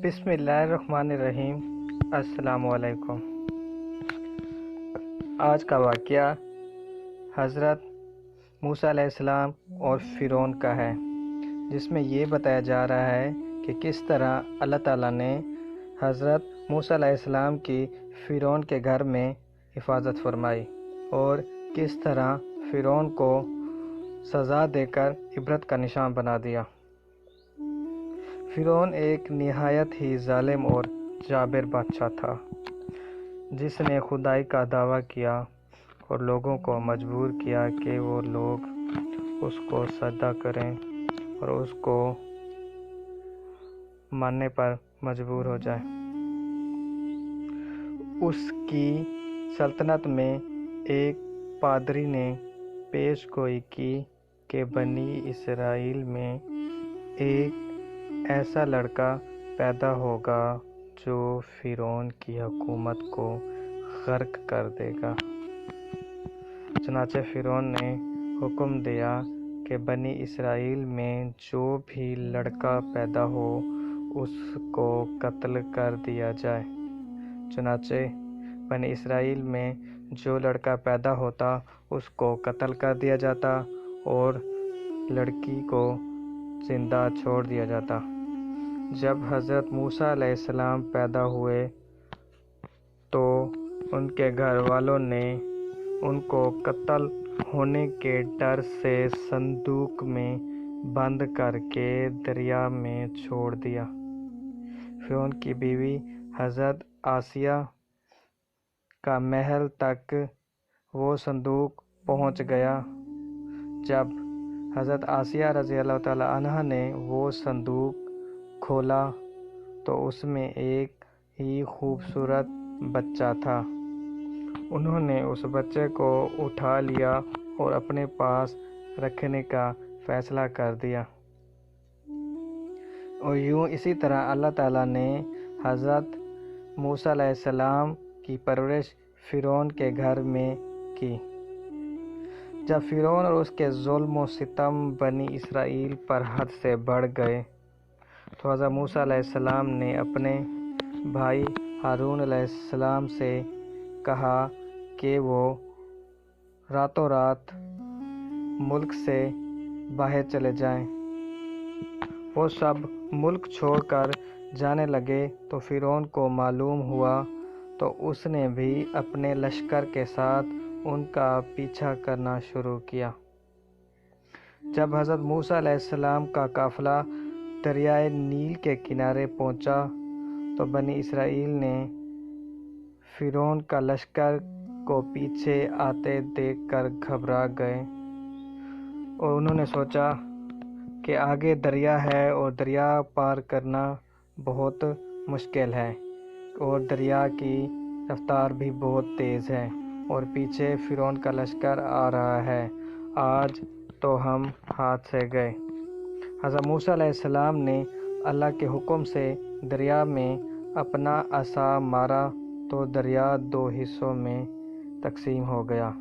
بسم اللہ الرحمن الرحیم۔ السلام علیکم۔ آج کا واقعہ حضرت موسیٰ علیہ السلام اور فرعون کا ہے، جس میں یہ بتایا جا رہا ہے کہ کس طرح اللہ تعالیٰ نے حضرت موسیٰ علیہ السلام کی فرعون کے گھر میں حفاظت فرمائی اور کس طرح فرعون کو سزا دے کر عبرت کا نشان بنا دیا۔ فرعون ایک نہایت ہی ظالم اور جابر بادشاہ تھا، جس نے خدائی کا دعویٰ کیا اور لوگوں کو مجبور کیا کہ وہ لوگ اس کو سجدہ کریں اور اس کو ماننے پر مجبور ہو جائیں۔ اس کی سلطنت میں ایک پادری نے پیش گوئی کی کہ بنی اسرائیل میں ایک ایسا لڑکا پیدا ہوگا جو فرعون کی حکومت کو غرق کر دے گا۔ چنانچہ فرعون نے حکم دیا کہ بنی اسرائیل میں جو بھی لڑکا پیدا ہو اس کو قتل کر دیا جائے۔ چنانچہ بنی اسرائیل میں جو لڑکا پیدا ہوتا اس کو قتل کر دیا جاتا اور لڑکی کو زندہ چھوڑ دیا جاتا۔ جب حضرت موسیٰ علیہ السلام پیدا ہوئے تو ان کے گھر والوں نے ان کو قتل ہونے کے ڈر سے صندوق میں بند کر کے دریا میں چھوڑ دیا۔ فرعون کی بیوی حضرت آسیہ کا محل تک وہ صندوق پہنچ گیا۔ جب حضرت آسیہ رضی اللہ تعالی عنہ نے وہ صندوق کھولا تو اس میں ایک ہی خوبصورت بچہ تھا۔ انہوں نے اس بچے کو اٹھا لیا اور اپنے پاس رکھنے کا فیصلہ کر دیا۔ اور یوں اسی طرح اللہ تعالیٰ نے حضرت موسیٰ علیہ السلام کی پرورش فرعون کے گھر میں کی۔ جب فرعون اور اس کے ظلم و ستم بنی اسرائیل پر حد سے بڑھ گئے تو حضرت موسیٰ علیہ السلام نے اپنے بھائی ہارون علیہ السلام سے کہا کہ وہ راتوں رات ملک سے باہر چلے جائیں۔ وہ سب ملک چھوڑ کر جانے لگے تو فرعون کو معلوم ہوا تو اس نے بھی اپنے لشکر کے ساتھ ان کا پیچھا کرنا شروع کیا۔ جب حضرت موسیٰ علیہ السلام کا قافلہ دریائے نیل کے کنارے پہنچا تو بنی اسرائیل نے فرعون کا لشکر کو پیچھے آتے دیکھ کر گھبرا گئے اور انہوں نے سوچا کہ آگے دریا ہے اور دریا پار کرنا بہت مشکل ہے اور دریا کی رفتار بھی بہت تیز ہے اور پیچھے فرعون کا لشکر آ رہا ہے، آج تو ہم ہاتھ سے گئے۔ حضرت موسیٰ علیہ السلام نے اللہ کے حکم سے دریا میں اپنا عصا مارا تو دریا دو حصوں میں تقسیم ہو گیا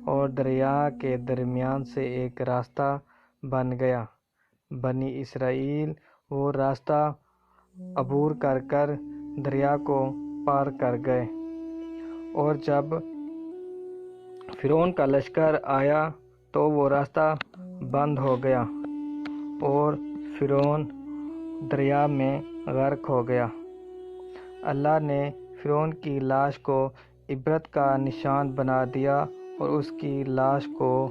اور دریا کے درمیان سے ایک راستہ بن گیا۔ بنی اسرائیل وہ راستہ عبور کر کر دریا کو پار کر گئے اور جب فرعون کا لشکر آیا تو وہ راستہ بند ہو گیا اور فرعون دریا میں غرق ہو گیا۔ اللہ نے فرعون کی لاش کو عبرت کا نشان بنا دیا اور اس کی لاش کو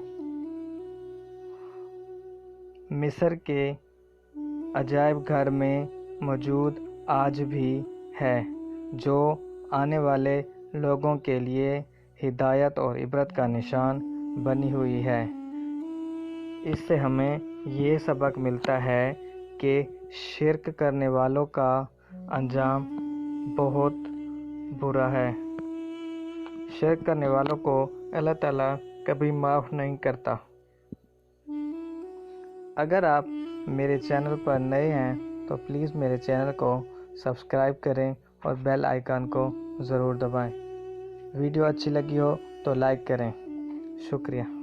مصر کے عجائب گھر میں موجود آج بھی ہے، جو آنے والے لوگوں کے لیے ہدایت اور عبرت کا نشان بنی ہوئی ہے۔ اس سے ہمیں یہ سبق ملتا ہے کہ شرک کرنے والوں کا انجام بہت برا ہے۔ شرک کرنے والوں کو اللہ تعالیٰ کبھی معاف نہیں کرتا۔ اگر آپ میرے چینل پر نئے ہیں تو پلیز میرے چینل کو سبسکرائب کریں اور بیل آئیکن کو ضرور دبائیں۔ ویڈیو اچھی لگی ہو تو لائک کریں۔ شکریہ۔